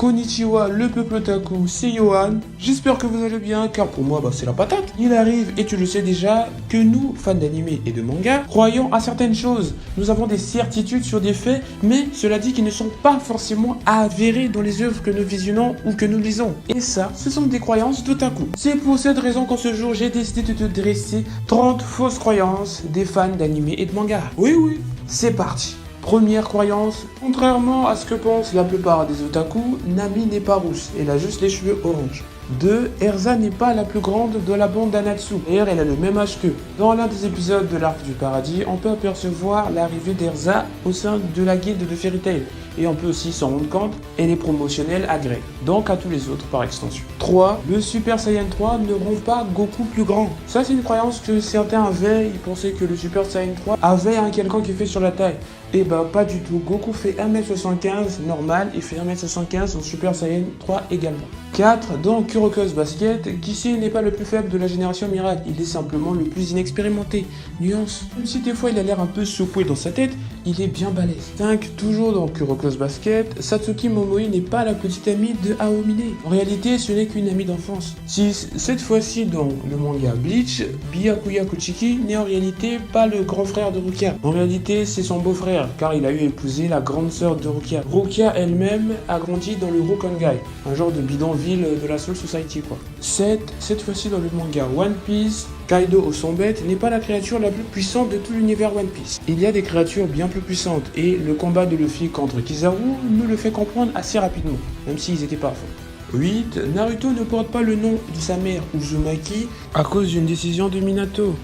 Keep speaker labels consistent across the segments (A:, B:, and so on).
A: Konnichiwa, le peuple otaku, c'est Johan. J'espère que vous allez bien, car pour moi, c'est la patate. Il arrive, et tu le sais déjà, que nous, fans d'anime et de manga, croyons à certaines choses. Nous avons des certitudes sur des faits, mais cela dit qu'ils ne sont pas forcément avérés dans les œuvres que nous visionnons ou que nous lisons. Et ça, ce sont des croyances d'otaku. C'est pour cette raison qu'en ce jour, j'ai décidé de te dresser 30 fausses croyances des fans d'anime et de manga. Oui, c'est parti. Première croyance, contrairement à ce que pensent la plupart des otaku, Nami n'est pas rousse, elle a juste les cheveux orange. 2. Erza n'est pas la plus grande de la bande d'Anatsu. D'ailleurs, elle a le même âge qu'eux. Dans l'un des épisodes de l'Arc du Paradis, on peut apercevoir l'arrivée d'Erza au sein de la guilde de Fairy Tail. Et on peut aussi s'en rendre compte, elle est promotionnelle à Grey. Donc à tous les autres par extension. 3. Le Super Saiyan 3 ne rend pas Goku plus grand. Ça, c'est une croyance que certains avaient. Ils pensaient que le Super Saiyan 3 avait un quelconque effet sur la taille. Et pas du tout. Goku fait 1m75 normal et fait 1m75 en Super Saiyan 3 également. 4. Dans Kuroko's Basket, Kisei n'est pas le plus faible de la génération Miracle, il est simplement le plus inexpérimenté. Nuance. Même si des fois il a l'air un peu secoué dans sa tête, il est bien balèze. 5. Toujours dans Kuroko's Basket, Satsuki Momoi n'est pas la petite amie de Aomine. En réalité, ce n'est qu'une amie d'enfance. 6. Cette fois-ci dans le manga Bleach, Byakuya Kuchiki n'est en réalité pas le grand frère de Rukia. En réalité, c'est son beau-frère, car il a eu épousé la grande sœur de Rukia. Rukia elle-même a grandi dans le Rukongai, un genre de bidonville de la Soul Society quoi. 7. Cette fois-ci dans le manga One Piece, Kaido au son bête n'est pas la créature la plus puissante de tout l'univers One Piece. Il y a des créatures bien plus puissantes et le combat de Luffy contre Kizaru nous le fait comprendre assez rapidement, même s'ils étaient pas à fond. 8. Naruto ne porte pas le nom de sa mère Uzumaki à cause d'une décision de Minato.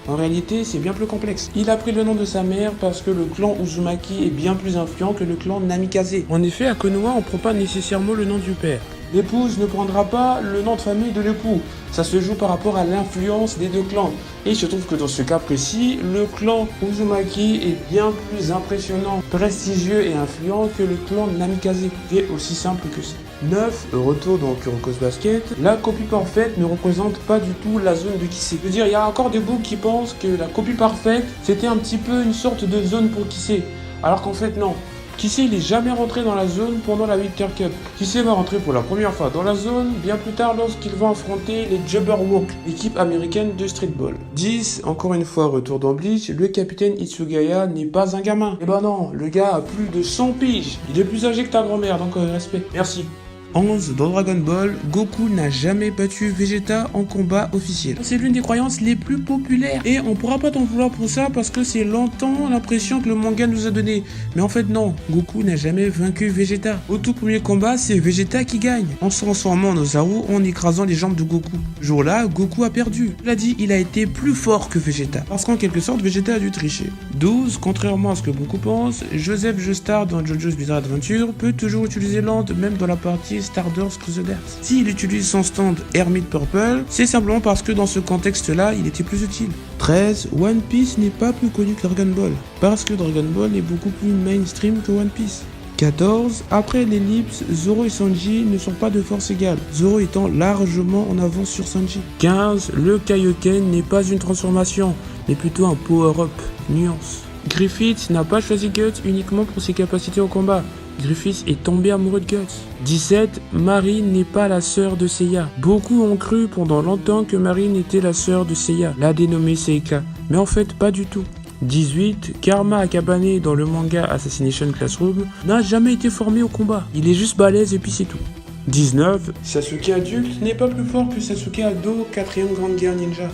A: En réalité, c'est bien plus complexe. Il a pris le nom de sa mère parce que le clan Uzumaki est bien plus influent que le clan Namikaze. En effet, à Konoha, on ne prend pas nécessairement le nom du père. L'épouse ne prendra pas le nom de famille de l'époux. Ça se joue par rapport à l'influence des deux clans. Et il se trouve que dans ce cas précis, le clan Uzumaki est bien plus impressionnant, prestigieux et influent que le clan Namikaze. C'est aussi simple que ça. 9. Retour dans Kuroko's Basket, la copie parfaite ne représente pas du tout la zone de Kisei. Je veux dire, il y a encore des boucs qui pensent que la copie parfaite, c'était un petit peu une sorte de zone pour Kisei. Alors qu'en fait, non. Kisei, il n'est jamais rentré dans la zone pendant la Winter Cup. Kisei va rentrer pour la première fois dans la zone bien plus tard lorsqu'il va affronter les Jabberwock, l'équipe américaine de streetball. 10. Encore une fois, retour dans Bleach, le capitaine Itsugaya n'est pas un gamin. Eh ben non, le gars a plus de 100 piges. Il est plus âgé que ta grand-mère, donc respect. Merci. 11. Dans Dragon Ball, Goku n'a jamais battu Vegeta en combat officiel. C'est l'une des croyances les plus populaires et on pourra pas t'en vouloir pour ça parce que c'est longtemps l'impression que le manga nous a donné. Mais en fait non, Goku n'a jamais vaincu Vegeta. Au tout premier combat, c'est Vegeta qui gagne en se transformant en Ozaru en écrasant les jambes de Goku. Ce jour-là, Goku a perdu. Cela dit, il a été plus fort que Vegeta parce qu'en quelque sorte, Vegeta a dû tricher. 12. Contrairement à ce que beaucoup pensent, Joseph Joestar dans JoJo's Bizarre Adventure peut toujours utiliser Land même dans la partie Stardust Crusaders. S'il utilise son stand Hermit Purple, c'est simplement parce que dans ce contexte-là, il était plus utile. 13. One Piece n'est pas plus connu que Dragon Ball, parce que Dragon Ball est beaucoup plus mainstream que One Piece. 14. Après l'ellipse, Zoro et Sanji ne sont pas de force égale, Zoro étant largement en avance sur Sanji. 15. Le Kaioken n'est pas une transformation, mais plutôt un power-up. Nuance. Griffith n'a pas choisi Guts uniquement pour ses capacités au combat. Griffith est tombé amoureux de Guts. 17. Marine n'est pas la sœur de Seiya. Beaucoup ont cru pendant longtemps que Marine était la sœur de Seiya, la dénommée Seika, mais en fait pas du tout. 18. Karma Akabane dans le manga Assassination Classroom n'a jamais été formé au combat. Il est juste balèze et puis c'est tout. 19. Sasuke adulte n'est pas plus fort que Sasuke ado, 4ème grande guerre ninja.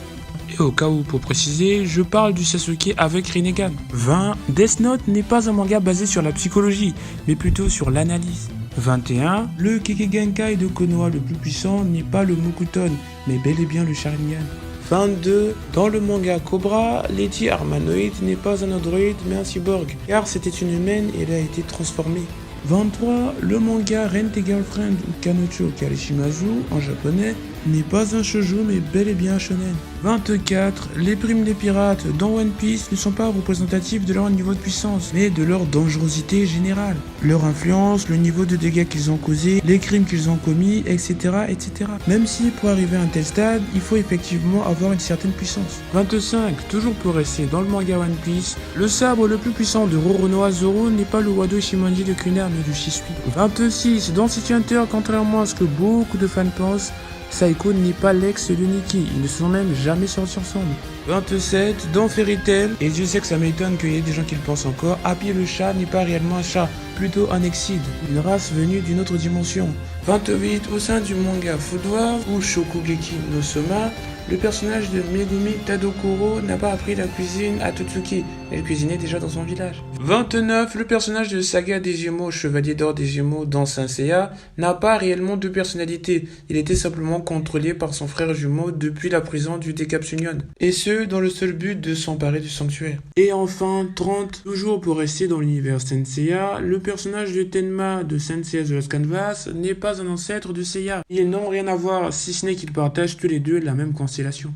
A: Et au cas où, pour préciser, je parle du Sasuke avec Rinnegan. 20. Death Note n'est pas un manga basé sur la psychologie, mais plutôt sur l'analyse. 21. Le Kekkei de Konoha le plus puissant n'est pas le Mokuton, mais bel et bien le Sharingan. 22. Dans le manga Cobra, Lady Armanoid n'est pas un androïde mais un cyborg, car c'était une humaine et elle a été transformée. 23. Le manga Rent a Girlfriend ou Kanocho Kareshimazu en japonais n'est pas un shoujo mais bel et bien un shonen. 24. Les primes des pirates dans One Piece ne sont pas représentatifs de leur niveau de puissance, mais de leur dangerosité générale. Leur influence, le niveau de dégâts qu'ils ont causés, les crimes qu'ils ont commis, etc., etc. Même si pour arriver à un tel stade, il faut effectivement avoir une certaine puissance. 25. Toujours pour rester dans le manga One Piece, le sabre le plus puissant de Roronoa Zoro n'est pas le Wado Shimonji de Kunai mais de Shisui. 26. Dans City Hunter, contrairement à ce que beaucoup de fans pensent, Saiko n'est pas l'ex de Nikki, ils ne sont même jamais sortis ensemble. 27. Dans Fairy Tail, et je sais que ça m'étonne qu'il y ait des gens qui le pensent encore, Happy le chat n'est pas réellement un chat, plutôt un exide, une race venue d'une autre dimension. 28. Au sein du manga Food Wars ou Shokugeki no Soma, le personnage de Megumi Tadokoro n'a pas appris la cuisine à Totsuki, elle cuisinait déjà dans son village. 29. Le personnage de Saga des Gémeaux, Chevalier d'Or des Gémeaux dans Saint Seiya, n'a pas réellement de personnalité, il était simplement contrôlé par son frère jumeau depuis la prison du Decapsunion, et ce dans le seul but de s'emparer du sanctuaire. Et enfin, 30. Toujours pour rester dans l'univers Saint Seiya, le personnage de Tenma de Saint Seiya The Last Canvas n'est pas un ancêtre de Seiya. Ils n'ont rien à voir, si ce n'est qu'ils partagent tous les deux la même constellation.